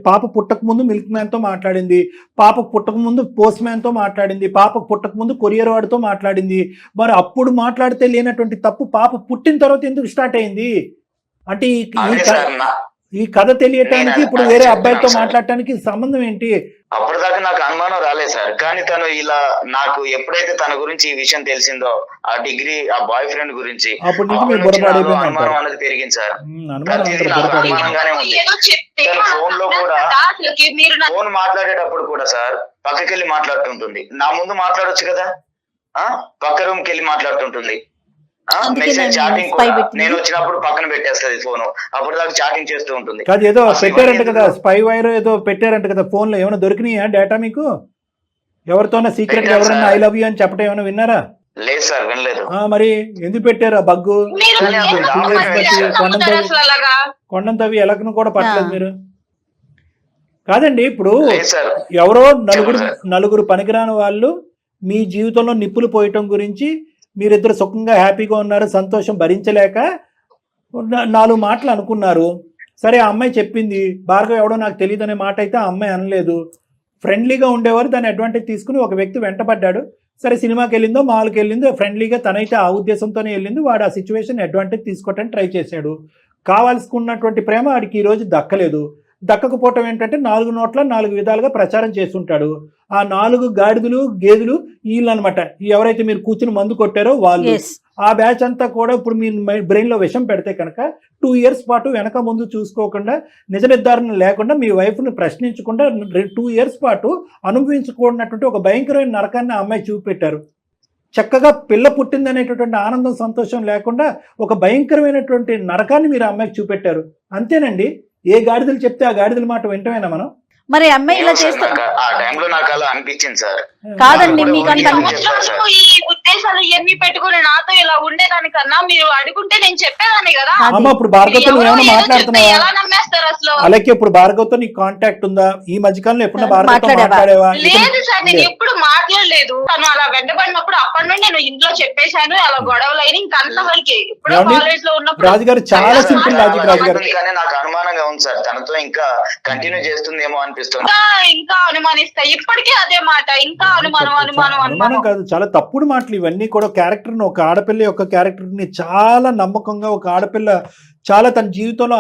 పాప పుట్టక ముందు మిల్క్ మ్యాన్ తో మాట్లాడింది, పాప పుట్టక ముందు పోస్ట్ మ్యాన్ తో మాట్లాడింది, పాప పుట్టక ముందు కొరియర్ వాడితో మాట్లాడింది. మరి అప్పుడు మాట్లాడితే లేనటువంటి తప్పు పాప పుట్టిన తర్వాత ఎందుకు స్టార్ట్ అయింది? అంటే ఈ కథ తెలియటానికి ఇప్పుడు వేరే అబ్బాయితో మాట్లాడటానికి సంబంధం ఏంటి? అప్పటిదాకా నాకు అనుమానం రాలేదు సార్, కానీ తను ఇలా నాకు ఎప్పుడైతే తన గురించి ఈ విషయం తెలిసిందో, ఆ డిగ్రీ ఆ బాయ్ ఫ్రెండ్ గురించి, అప్పటి నుంచి మీరు బుర్రపాడైపోయింది అనుమానం అంటారు. అనేది పెరిగింది సార్. అనుమానం ప్రతిదీ అంటారు, నాకు బుర్రపాడైపోయింది. అనుమానంగానే ఉంది. ఏదో చెప్తే తను ఫోన్ లో కూడా అసలుకి మీరు నా- ఫోన్ మాట్లాడేటప్పుడు కూడా సార్ పక్కకెళ్ళి మాట్లాడుతుంటుంది. నా ముందు మాట్లాడొచ్చు కదా, పక్క రూమ్ కి వెళ్ళి మాట్లాడుతుంటుంది. అందుకే మెసేజ్ నేను చాటింగ్ spy కూడా పెట్టింది. నేను వచ్చినప్పుడు పక్కన పెట్టేస్తుంది ఫోన్, అప్పుడు దాకా చాటింగ్ చేస్తూ ఉంటుంది. కాదు, ఏదో అసలు పెట్టారంట ఇవన్నీ కదా, స్పై వైర్ ఏదో పెట్టారంట కదా ఫోన్ లో. ఏమైనా దొరికినాయా డేటా మీకు? ఎవరితోనా సీక్రెట్ పెట్టారు ఎవరన్నా సార్. ఐ లవ్ యూ అని చెప్పడం ఏమైనా విన్నారా? లేదు సార్, వినలేదు. మరి ఎందుకు పెట్టారు ఆ బగ్గు? మీరు కానీ ఎందుకు అప్పుడు నమ్ముతారు అసలు అలాగా? కొండం తవ్వి ఎలకను కూడా పట్టలేదు మీరు. కాదండి, ఇప్పుడు లేదు సార్. ఎవరో చెప్పండి నలుగురు పనికిరాని వాళ్ళు మీ జీవితంలో నిప్పులు పోయటం గురించి మీరిద్దరు సుఖంగా హ్యాపీగా ఉన్నారు, సంతోషం భరించలేక 4 మాటలు అనుకున్నారు. సరే, ఆ అమ్మాయి చెప్పింది, భార్గవ్ ఎవడో నాకు తెలియదు అనే మాట అయితే ఆ అమ్మాయి అనలేదు. ఫ్రెండ్లీగా ఉండేవారు దాన్ని అడ్వాంటేజ్ తీసుకుని ఒక వ్యక్తి వెంటబడ్డాడు. సరే, సినిమాకి వెళ్ళిందో మాల్కి వెళ్ళిందో ఫ్రెండ్లీగా తనైతే ఆ ఉద్దేశంతోనే వెళ్ళింది. వాడు ఆ సిచ్యువేషన్ అడ్వాంటేజ్ తీసుకోవటానికి ట్రై చేశాడు. కావాల్సుకున్నటువంటి ప్రేమ వాడికి ఈరోజు దక్కలేదు. దక్కకపోవటం ఏంటంటే 4 నోట్ల 4 విధాలుగా ప్రచారం చేస్తుంటాడు. ఆ 4 గాడిదలు గేదెలు వీళ్ళు అనమాట. ఎవరైతే మీరు కూర్చుని మందు కొట్టారో వాళ్ళు. ఆ బ్యాచ్ అంతా కూడా ఇప్పుడు మీ బ్రెయిన్ లో విషం పెడితే కనుక 2 ఇయర్స్ పాటు వెనక ముందు చూసుకోకుండా, నిజ నిర్ధారణ లేకుండా, మీ వైఫ్ ని ప్రశ్నించకుండా 2 ఇయర్స్ పాటు అనుభవించుకున్నటువంటి ఒక భయంకరమైన నరకాన్ని ఆ అమ్మాయి చూపెట్టారు. చక్కగా పిల్ల పుట్టింది అనేటటువంటి ఆనందం సంతోషం లేకుండా ఒక భయంకరమైనటువంటి నరకాన్ని మీరు ఆ అమ్మాయికి చూపెట్టారు. అంతేనండి. ఏ గాడిదలు చెప్తే ఆ గాడిదల మాట వింటమేనా మనం? మరి అమ్మాయి ఇలా చేస్తే ఆ టైంలో నాకు అలా అనిపించింది సార్. కాదండి, మీకు అంత సంవత్సరాలకు ఈ ఉద్దేశాలు ఇవన్నీ పెట్టుకుని నాతో ఇలా ఉండేదానికన్నా మీరు అడుగుంటే నేను చెప్పేదాన్ని కదా. అమ్మ, ఇప్పుడు భార్గవతో ఎవరో ఏమైనా ఏదో చెప్తే మాట్లాడుతున్నావా? ఎలా నమ్మేస్తారు అసలు? అలాగే ఇప్పుడు భార్గవతో నీకు కాంటాక్ట్ ఉందా? ఈ మధ్యకాలంలో ఎప్పుడన్నా భార్గవతో మాట్లాడేవా? లేదు సార్, నేను ఎప్పుడు మాట్లాడలేదు. తను అలా వెంటబడినప్పుడు అప్పటి నుండి నేను ఇంట్లో చెప్పేశాను. అలా గొడవలు అయినా ఇంకా అంతవరకే. ఇప్పుడు ఏమండి? కాలేజ్ లో ఉన్నప్పుడు రాజుగారు చాలా సింపుల్ లాజిక్. రాజుగారు కానీ నాకు అనుమానంగా ఉంది సార్, తనతో ఇంకా కంటిన్యూ చేస్తుందేమో అనిపిస్తుంది. ఇంకా అనుమానిస్తా. ఇప్పటికే అదే మాట, ఇంకా అనుమానం కాదు, చాలా తప్పుడు మాటలు ఇవన్నీ కూడా. క్యారెక్టర్ని, ఒక ఆడపిల్ల యొక్క క్యారెక్టర్ని చాలా నమ్మకంగా, ఒక ఆడపిల్ల చాలా తన జీవితంలో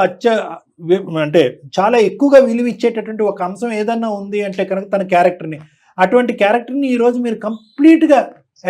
అంటే చాలా ఎక్కువగా విలువ ఇచ్చేటటువంటి ఒక అంశం ఏదన్నా ఉంది అంటే కనుక తన క్యారెక్టర్ని, అటువంటి క్యారెక్టర్ని ఈరోజు మీరు కంప్లీట్గా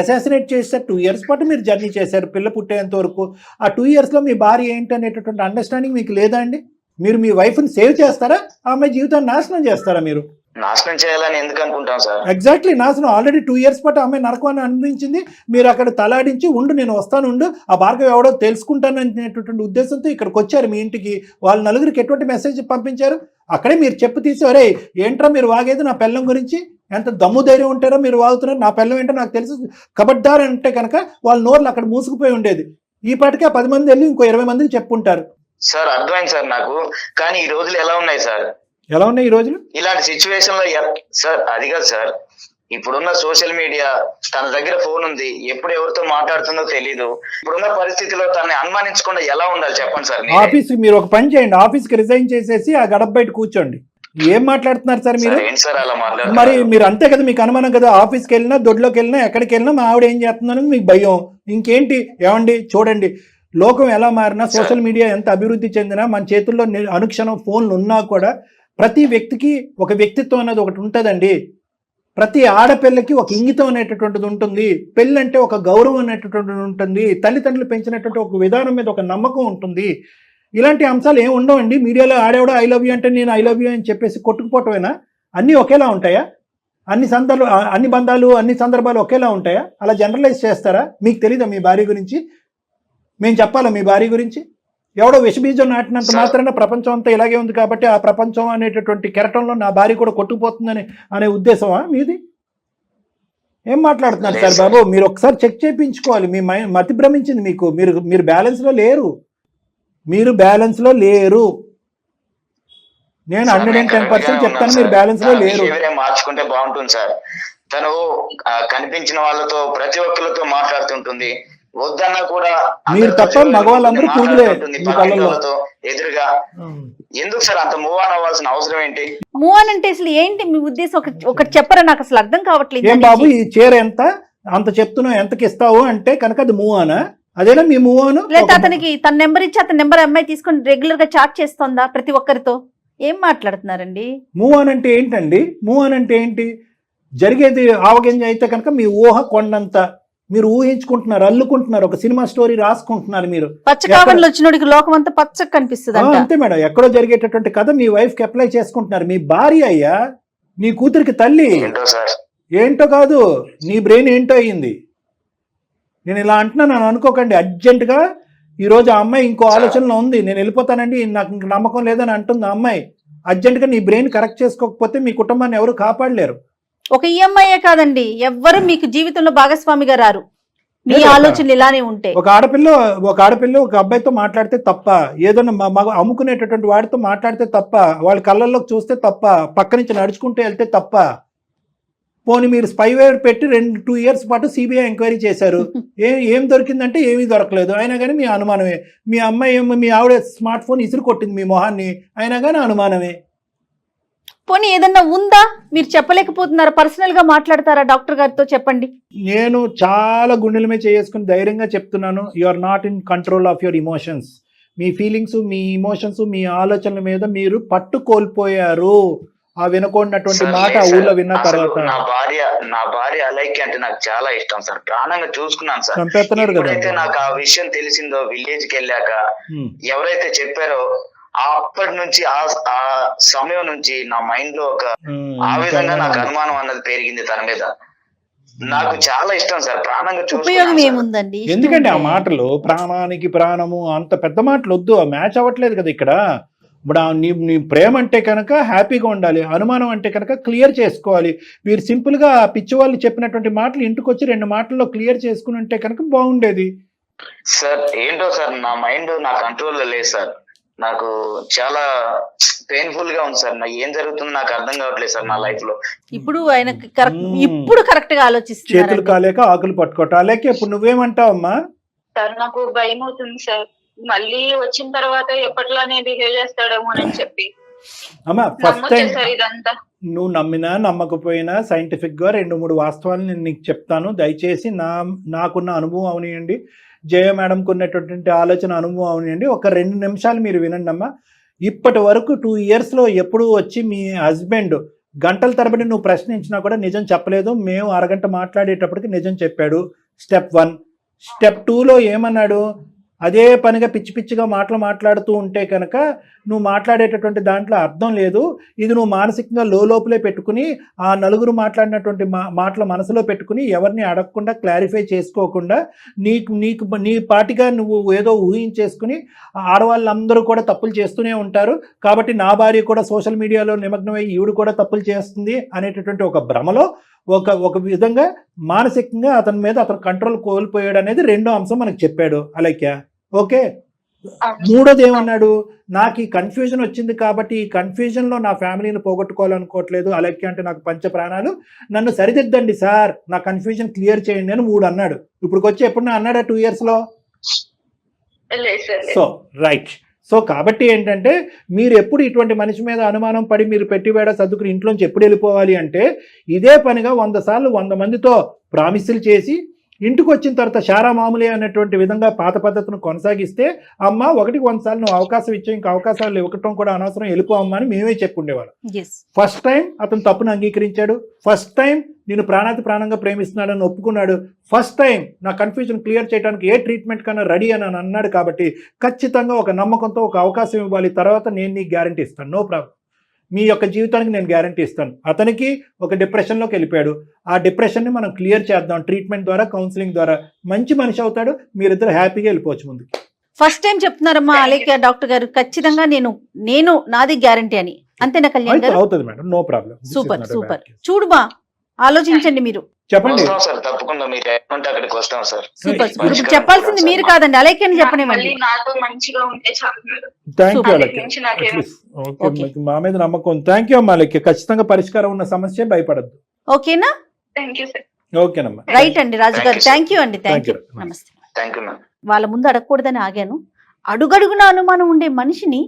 అసాసినేట్ చేశారు. 2 ఇయర్స్ పాటు మీరు జర్నీ చేశారు పిల్ల పుట్టేంత వరకు. ఆ 2 ఇయర్స్లో మీ భార్య ఏంటి అనేటటువంటి అండర్స్టాండింగ్ మీకు లేదా అండి? మీరు మీ వైఫ్ని సేవ్ చేస్తారా, ఆమె జీవితాన్ని నాశనం చేస్తారా? మీరు నాశనం చేయాలని ఎందుకు అనుకుంటాం సార్? ఎగ్జాక్ట్లీ, నాశనం. ఆల్రెడీ 2 ఇయర్స్ పాటు అమ్మాయి నరకం అనిపించింది. మీరు అక్కడ తలాడించి ఉండు, నేను వస్తాను, ఉండు, ఆ భార్గవ్ ఎవడో తెలుసుకుంటాను అనేటటువంటి ఉద్దేశంతో ఇక్కడికి వచ్చారు మీ ఇంటికి. వాళ్ళు 4గురికి ఎటువంటి మెసేజ్ పంపించారు? అక్కడే మీరు చెప్పు తీసి, ఒరే ఏంట్రా మీరు వాగేది నా పెళ్ళం గురించి, ఎంత దమ్ము ధైర్యం ఉంటారో మీరు వాగుతున్నారు. నా పిల్లం ఏంటో నాకు తెలుసు, కబడ్దార్ అంటే కనుక వాళ్ళ నోర్లు అక్కడ మూసుకుపోయి ఉండేది. ఈ పాటికి ఆ 10 మంది వెళ్ళి ఇంకో 20 మందికి చెప్పుంటారు. సార్ అర్థమైంది సార్ నాకు, కానీ ఈ రోజులు ఎలా ఉన్నాయి సార్? ఎలా ఉన్నాయి ఈ రోజులు? ఇలాంటి సిచ్యువేషన్ లో సార్ అది కాదు సార్, ఇప్పుడున్న సోషల్ మీడియా, తన దగ్గర ఫోన్ ఉంది, ఎప్పుడు ఎవరితో మాట్లాడుతుందో తెలీదు. ఇప్పుడున్న పరిస్థితిలో తనని అనుమానించకుండా ఎలా ఉండాలి చెప్పండి సార్. ఆఫీస్ మీరు ఒక పని చేయండి, ఆఫీస్ కి రిజైన్ చేసేసి ఆ గడప బయట కూర్చోండి. ఏం మాట్లాడుతున్నారు సార్ మీరు? ఏంటి సార్ అలా మాట్లాడుతున్నారు? మరి మీరు అంతే కదా, మీకు అనుమానం కదా. ఆఫీస్కి వెళ్ళినా, దొడ్లోకి వెళ్ళినా, ఎక్కడికి వెళ్ళినా మా ఆవిడ ఏం చేస్తుందని మీకు భయం. ఇంకేంటి? ఏమండి చూడండి, లోకం ఎలా మారినా, సోషల్ మీడియా ఎంత అభివృద్ధి చెందినా, మన చేతుల్లో అనుక్షణం ఫోన్లు ఉన్నా కూడా ప్రతి వ్యక్తికి ఒక వ్యక్తిత్వం అనేది ఒకటి ఉంటుందండి. ప్రతి ఆడపిల్లకి ఒక ఇంగితం అనేటటువంటిది ఉంటుంది. పెళ్ళంటే ఒక గౌరవం అనేటటువంటిది ఉంటుంది. తల్లిదండ్రులు పెంచినటువంటి ఒక విధానం మీద ఒక నమ్మకం ఉంటుంది. ఇలాంటి అంశాలు ఏమి ఉండవండి. మీడియాలో ఆడేవాడు ఐ లవ్ యూ అంటే నేను ఐ లవ్ యూ అని చెప్పేసి కొట్టుకుపోవటమేనా? అన్నీ ఒకేలా ఉంటాయా? అన్ని బంధాలు, అన్ని సందర్భాలు ఒకేలా ఉంటాయా? అలా జనరలైజ్ చేస్తారా? మీకు తెలీదా మీ భార్య గురించి? మేము చెప్పాలా మీ భార్య గురించి? ఎవడో విషబీజం నాటినంత మాత్రాన ప్రపంచం అంతా ఇలాగే ఉంది కాబట్టి ఆ ప్రపంచం అనేటటువంటి కెరటంలో నా భార్య కూడా కొట్టుకుపోతుందని అనే ఉద్దేశమా మీది? ఏం మాట్లాడుతున్నారు సార్ బాబు? మీరు ఒకసారి చెక్ చేయించుకోవాలి. మీ మతి భ్రమించింది మీకు. మీరు బ్యాలెన్స్లో లేరు. మీరు బ్యాలెన్స్లో లేరు. నేను 110% చెప్తాను, మీరు బ్యాలెన్స్లో లేరు. మార్చుకుంటే బాగుంటుంది సార్. తను కనిపించిన వాళ్ళతో, ప్రతి ఒక్కరితో మాట్లాడుతుంటుంది. వద్దన్నా కూడా మీరు తప్ప మగవాళ్ళందరూ పురుగులే ఎదురుగా. ఎందుకు సార్ అంత మూవ్ ఆన్ అవ్వాల్సిన అవసరం ఏంటి? మూవ్ ఆన్ అంటే అసలు ఏంటి మీ ఉద్దేశం? ఒకటి చెప్పరా, నాకు అసలు అర్థం కావట్లేదు. ఏం బాబు ఈ చీర ఎంత అంత చెప్తున్నావు, ఎంతకి ఇస్తావు అంటే కనుక అది మూవ్ ఆనా? అదేనా మీ మూవ్ ఆన్? లేదా అతనికి తన నెంబర్ ఇచ్చి అతని నెంబర్ అమ్మాయి తీసుకొని రెగ్యులర్ గా చాట్ చేస్తుందా ప్రతి ఒక్కరితో? ఏం మాట్లాడుతున్నారండి? మూవ్ ఆన్ అంటే ఏంటండి? మూవ్ ఆన్ అంటే ఏంటి? జరిగేది ఆవగింజ అయితే కనుక మీ ఊహ కొండంత. మీరు ఊహించుకుంటున్నారు, అల్లుకుంటున్నారు, ఒక సినిమా స్టోరీ రాసుకుంటున్నారు. మీరు పచ్చకావన్లు వచ్చినోడికి లోకం అంతా పచ్చగా కనిపిస్తుంది. అంతే మేడం, ఎక్కడో జరిగేటటువంటి కథ మీ వైఫ్ కి అప్లై చేసుకుంటున్నారు. మీ భార్య అయ్యా, నీ కూతురికి తల్లి. ఏంటో కాదు, నీ బ్రెయిన్ ఏంటో అయ్యింది. నేను ఇలా అంటున్నాను అనుకోకండి. అర్జెంటుగా ఈరోజు ఆ అమ్మాయి ఇంకో ఆలోచనలో ఉంది, నేను వెళ్ళిపోతానండి, నాకు ఇంక నమ్మకం లేదని అంటుంది ఆ అమ్మాయి. అర్జెంటుగా నీ బ్రెయిన్ కరెక్ట్ చేసుకోకపోతే మీ కుటుంబాన్ని ఎవరు కాపాడలేరు. ఒక ఈఎంఐయే కాదండి, ఎవ్వరు మీకు జీవితంలో భాగస్వామిగా రారు మీ ఆలోచనలు ఇలానే ఉంటే. ఒక ఆడపిల్ల ఒక అబ్బాయితో మాట్లాడితే తప్ప, ఏదైనా మగ అమ్ముకునేటటువంటి వాడితో మాట్లాడితే తప్ప, వాళ్ళ కళ్ళల్లోకి చూస్తే తప్ప, పక్క నుంచి నడుచుకుంటూ వెళ్తే తప్ప. పోనీ మీరు స్పైవేర్ పెట్టి 2 years పాటు సిబిఐ ఎంక్వైరీ చేశారు. ఏం దొరికిందంటే ఏమీ దొరకలేదు. అయినా కానీ మీ అనుమానమే. మీ అమ్మాయి మీ ఆవిడ స్మార్ట్ ఫోన్ ఇసురు కొట్టింది మీ మొహాన్ని, అయినా కానీ అనుమానమే. పోనీ ఏదన్నా ఉందా? మీరు చెప్పలేకపోతున్నారా? పర్సనల్ గా మాట్లాడతారా డాక్టర్ గారితో? చెప్పండి. నేను చాలా గుండెల మీద చేసుకుని ధైర్యంగా చెప్తున్నాను, you are not in control of your emotions. మీ ఫీలింగ్స్, మీ ఇమోషన్స్, మీ ఆలోచనల మీద మీరు పట్టు కోల్పోయారు. ఆ వినకూడనటువంటి మాట ఊళ్ళో విన్న తర్వాత. నా భార్య అలైక్య అంటే నాకు చాలా ఇష్టం సార్, ప్రాణంగా చూసుకున్నాను సార్. చంపేస్తున్నారు కదా. ఎప్పుడైతే నాకు ఆ విషయం తెలిసిందో, విలేజ్ కి వెళ్ళాక ఎవరైతే చెప్పారో, అప్పటి నుంచి ఆ సమయం నుంచి నా మైండ్ లో ఆ విధంగా నాకు అనుమానం అన్నది పెరిగింది తన మీద. నాకు చాలా ఇష్టం సార్, ప్రాణంగా చూసుకుంటాను. ఎందుకంటే ఆ మాటలు ప్రాణానికి ప్రాణము అంత పెద్ద మాటలు వద్దు, మ్యాచ్ అవ్వట్లేదు కదా ఇక్కడ. ఇప్పుడు నీ ప్రేమ అంటే కనుక హ్యాపీగా ఉండాలి, అనుమానం అంటే కనుక క్లియర్ చేసుకోవాలి. మీరు సింపుల్ గా పిచ్చి వాళ్ళు చెప్పినటువంటి మాటలు ఇంటికి వచ్చి 2 మాటల్లో క్లియర్ చేసుకుని ఉంటే కనుక బాగుండేది. సార్ ఏంటో సార్, నా మైండ్ నా కంట్రోల్లో లేదు సార్. నాకు చాలా పెయిన్ఫుల్ గా ఉంది సార్. నాకు ఏం జరుగుతుందో నాకు అర్థం కావట్లేదు సార్ నా లైఫ్ లో. ఇప్పుడు ఆయనకి ఇప్పుడు కరెక్ట్ గా ఆలోచిస్తున్నారు. చేతులు కాలేక ఆకులు పట్టుకోవటం. అలాగే ఇప్పుడు నువ్వేమంటావమ్మా? సార్ నాకు భయం అవుతుంది సార్, మళ్ళీ వచ్చిన తర్వాత ఎప్పట్లానే బిహేవ్ చేస్తాడేమో అని చెప్పి. అమ్మా ఫస్ట్ టైం ఇదంతా నువ్వు నమ్మినా నమ్మకపోయినా సైంటిఫిక్ గా 2-3 వాస్తవాలు నేను నీకు చెప్తాను. దయచేసి నాకున్న అనుభవం అవనియండి, జయ మేడంకు ఉన్నటువంటి ఆలోచన అనుభవం అవనియండి. ఒక 2 నిమిషాలు మీరు వినండి అమ్మా. ఇప్పటి వరకు 2 years లో ఎప్పుడు వచ్చి మీ హస్బెండ్ గంటల తరబడి నువ్వు ప్రశ్నించినా కూడా నిజం చెప్పలేదు. మేము అరగంట మాట్లాడేటప్పటికి నిజం చెప్పాడు. స్టెప్ 1. స్టెప్ 2లో ఏమన్నాడు? అదే పనిగా పిచ్చి పిచ్చిగా మాట్లాడుతూ ఉంటే కనుక నువ్వు మాట్లాడేటటువంటి దాంట్లో అర్థం లేదు. ఇది నువ్వు మానసికంగా లోపలే పెట్టుకుని ఆ నలుగురు మాట్లాడినటువంటి మాటల మనసులో పెట్టుకుని ఎవరిని అడగకుండా క్లారిఫై చేసుకోకుండా నీ పాటిగా నువ్వు ఏదో ఊహించేసుకుని ఆడవాళ్ళందరూ కూడా తప్పులు చేస్తూనే ఉంటారు కాబట్టి నా భార్య కూడా సోషల్ మీడియాలో నిమగ్నమై ఈవిడ కూడా తప్పులు చేస్తుంది అనేటటువంటి ఒక భ్రమలో ఒక విధంగా మానసికంగా అతని మీద అతను కంట్రోల్ కోల్పోయాడు అనేది రెండో అంశం మనకు చెప్పాడు అలైక్య. ఓకే, మూడోది ఏమన్నాడు, నాకు ఈ కన్ఫ్యూజన్ వచ్చింది కాబట్టి ఈ కన్ఫ్యూజన్లో నా ఫ్యామిలీని పోగొట్టుకోవాలనుకోవట్లేదు అలైక్య అంటే నాకు పంచ ప్రాణాలు, నన్ను సరిదిద్దండి సార్, నా కన్ఫ్యూజన్ క్లియర్ చేయండి అని 3 అన్నాడు. ఇప్పుడు వచ్చి ఎప్పుడు అన్నాడా 2 yearsలో? So right. సో కాబట్టి ఏంటంటే మీరు ఎప్పుడు ఇటువంటి మనిషి మీద అనుమానం పడి మీరు పెట్టివేడ సర్దుకుని ఇంట్లోంచి ఎప్పుడు వెళ్ళిపోవాలి అంటే ఇదే పనిగా 100 సార్లు 100 మందితో ప్రామిసులు చేసి ఇంటికి వచ్చిన తర్వాత షారా మామూలే అన్నటువంటి విధంగా పాత పద్ధతిని కొనసాగిస్తే అమ్మ 100 సార్లు నువ్వు అవకాశం ఇచ్చే ఇంకా అవకాశాలు ఇవ్వటం కూడా అనవసరం, వెళ్ళిపో అమ్మ అని మేమే చెప్పుండేవాళ్ళం. ఫస్ట్ టైం అతను తప్పును అంగీకరించాడు, ఫస్ట్ టైం నేను ప్రాణంగా ప్రేమిస్తున్నాడని ఒప్పుకున్నాడు, ఫస్ట్ టైం నా కన్ఫ్యూజన్ క్లియర్ చేయడానికి ఏ ట్రీట్మెంట్ కన్నా రెడీ అని అన్నాడు. కాబట్టి ఖచ్చితంగా ఒక నమ్మకంతో ఒక అవకాశం ఇవ్వాలి, తర్వాత నేను నీకు గ్యారంటీ ఇస్తాను, నో ప్రాబ్లం, మీ యొక్క జీవితానికి నేను గ్యారంటీ ఇస్తాను. అతనికి ఒక డిప్రెషన్లోకి వెళ్ళిపోయాడు, ఆ డిప్రెషన్ని మనం క్లియర్ చేద్దాం ట్రీట్మెంట్ ద్వారా, కౌన్సిలింగ్ ద్వారా, మంచి మనిషి అవుతాడు, మీరిద్దరు హ్యాపీగా వెళ్ళిపోవచ్చు ముందుకు. ఫస్ట్ టైం చెప్తున్నారమ్మా అలేఖ్య డాక్టర్ గారు, ఖచ్చితంగా నేను నాది గ్యారంటీ అని, అంతేనా కళ్యాణ్ గారు? అవుతుంది మేడం, నో ప్రాబ్లం. సూపర్. చూడుమా, ఆలోచించండి మీరు, చెప్పండి సార్. తప్పకుండా మీరు ఎక్కడుంటే అక్కడికి వస్తాం సార్. సూపర్. ఇప్పుడు చెప్పాల్సింది మీరు కాదండి, అలేఖ్య అని చెప్పనివ్వండి. థ్యాంక్ యూ అలైక్య, మా మీద నమ్మకం. థ్యాంక్ యూ అమ్మా అలైక్య, ఖచ్చితంగా పరిష్కారం ఉన్న సమస్య, భయపడద్దు. ఓకేనా? ఓకేనమ్మా, రైట్ అండి రాజు గారు, థ్యాంక్ యూ అండి, థ్యాంక్ యూ, నమస్తే. వాళ్ళ ముందు అడగకూడదని ఆగాను. అడుగడుగున అనుమానం ఉండే మనిషిని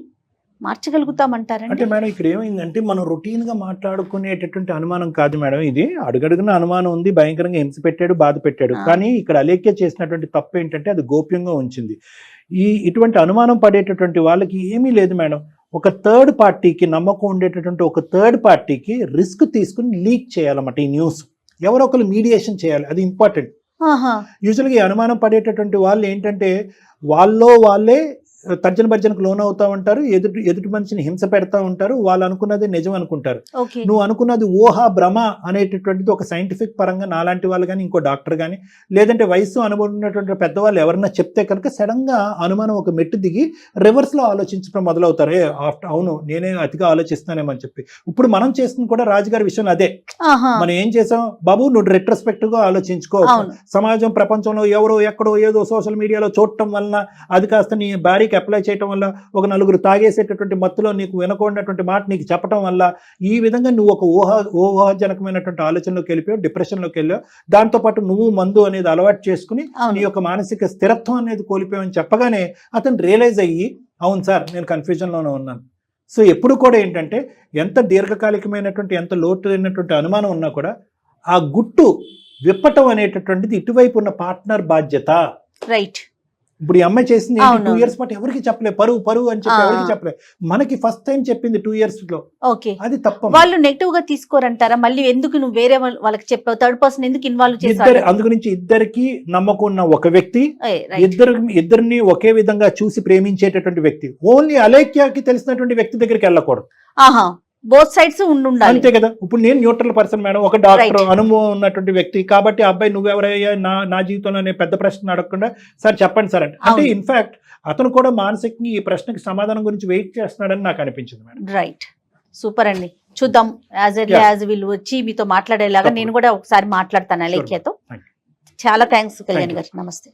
మార్చగలుగుతామంటారండి? అంటే మేడం ఇక్కడ ఏమైందంటే మనం రొటీన్ గా మాట్లాడుకునేటటువంటి అనుమానం కాదు మేడం, ఇది అడుగడుగున అనుమానం ఉంది, భయంకరంగా హింస పెట్టాడు, బాధ పెట్టాడు. కానీ ఇక్కడ అలేఖ్య చేసినటువంటి తప్పు ఏంటంటే అది గోప్యంగా ఉంచింది. ఇటువంటి అనుమానం పడేటటువంటి వాళ్ళకి ఏమీ లేదు మేడం, ఒక థర్డ్ పార్టీకి నమ్మకం ఉండేటటువంటి ఒక థర్డ్ పార్టీకి రిస్క్ తీసుకుని లీక్ చేయాలన్నమాట ఈ న్యూస్, ఎవరో ఒకరు మీడియేషన్ చేయాలి, అది ఇంపార్టెంట్. యూజువల్గా ఈ అనుమానం పడేటటువంటి వాళ్ళు ఏంటంటే వాళ్ళే తర్జన భర్జనకు లోన్ అవుతా ఉంటారు, ఎదుటి మనిషిని హింస పెడతా ఉంటారు, వాళ్ళు అనుకున్నది నిజం అనుకుంటారు. నువ్వు అనుకున్నది ఊహ భ్రమ అనేటటువంటిది ఒక సైంటిఫిక్ పరంగా నాలాంటి వాళ్ళు కానీ ఇంకో డాక్టర్ కానీ లేదంటే వయసు అనుభవం ఉన్నటువంటి పెద్దవాళ్ళు ఎవరన్నా చెప్తే కనుక సడన్ గా అనుమానం ఒక మెట్టు దిగి రివర్స్ లో ఆలోచించడం మొదలవుతారు. అవును నేనే అతిగా ఆలోచిస్తానేమని చెప్పి. ఇప్పుడు మనం చేస్తుంది కూడా రాజుగారి విషయంలో అదే. మనం ఏం చేసాం బాబు, నువ్వు రెట్రోస్పెక్టివ్ గా ఆలోచించుకో, సమాజం ప్రపంచంలో ఎవరో ఎక్కడో ఏదో సోషల్ మీడియాలో చూడటం వలన అది కాస్త నీ భార్యకి అప్లై చేయటం వల్ల, ఒక నలుగురు తాగేసేటటువంటి మత్తులో నీకు వినకూడనటువంటి మాట నీకు చెప్పడం వల్ల ఈ విధంగా నువ్వు ఒక ఊహాజనకమైనటువంటి ఆలోచనలోకి వెళ్ళిపోయావు, డిప్రెషన్లోకి వెళ్ళావు. దాంతోపాటు నువ్వు మందు అనేది అలవాటు చేసుకుని నీ యొక్క మానసిక స్థిరత్వం అనేది కోల్పోయావని చెప్పగానే అతను రియలైజ్ అయ్యి అవును సార్ నేను కన్ఫ్యూజన్లోనే ఉన్నాను. సో ఎప్పుడు కూడా ఏంటంటే ఎంత దీర్ఘకాలికమైనటువంటి ఎంత లోతైనటువంటి అనుమానం ఉన్నా కూడా ఆ గుట్టు విప్పటం అనేటటువంటిది ఇటువైపు ఉన్న పార్ట్నర్ బాధ్యత. రైట్. ఇప్పుడు ఈ అమ్మాయి చేసింది 2 years పాటు ఎవరికి చెప్పలే, పరువు అని చెప్పి ఎవరికి చెప్పలే, మనకి ఫస్ట్ టైం చెప్పింది 2 years లో. అది తప్ప వాళ్ళు నెగిటివ్ గా తీసుకోరంటారా? మళ్ళీ ఎందుకు నువ్వు వేరే వాళ్ళకి చెప్పావు, థర్డ్ పర్సన్ ఎందుకు ఇన్వాల్వ్ చేశారు? అందుగురించి ఇద్దరికి నమ్మకం ఉన్న ఒక వ్యక్తి, ఇద్దరిని ఒకే విధంగా చూసి ప్రేమించేటటువంటి వ్యక్తి, ఓన్లీ అలేఖ్యకి తెలిసినటువంటి వ్యక్తి దగ్గరికి వెళ్ళకూడదు. బోత్ సైడ్స్ ఉండాలి, అంతే కదా. ఇప్పుడు నేను న్యూట్రల్ పర్సన్ మేడం, ఒక డాక్టర్ అనుభవం ఉన్నటువంటి వ్యక్తి కాబట్టి అబ్బాయి నువ్వెవరయ్యా నా జీవితంలో నేను పెద్ద ప్రశ్న అడగకుండా సార్ చెప్పండి సార్ అంటే ఇన్ఫాక్ట్ అతను కూడా మానసికంగా ఈ ప్రశ్నకి సమాధానం గురించి వెయిట్ చేస్తున్నాడని నాకు అనిపించింది మేడం. రైట్, సూపర్ అండి. చూద్దాం యాజ్ వీళ్ళు వచ్చి మీతో మాట్లాడేలాగా నేను కూడా ఒకసారి మాట్లాడతాను అలేఖ్యతో. చాలా థ్యాంక్స్ కళ్యాణ్ గారు, నమస్తే.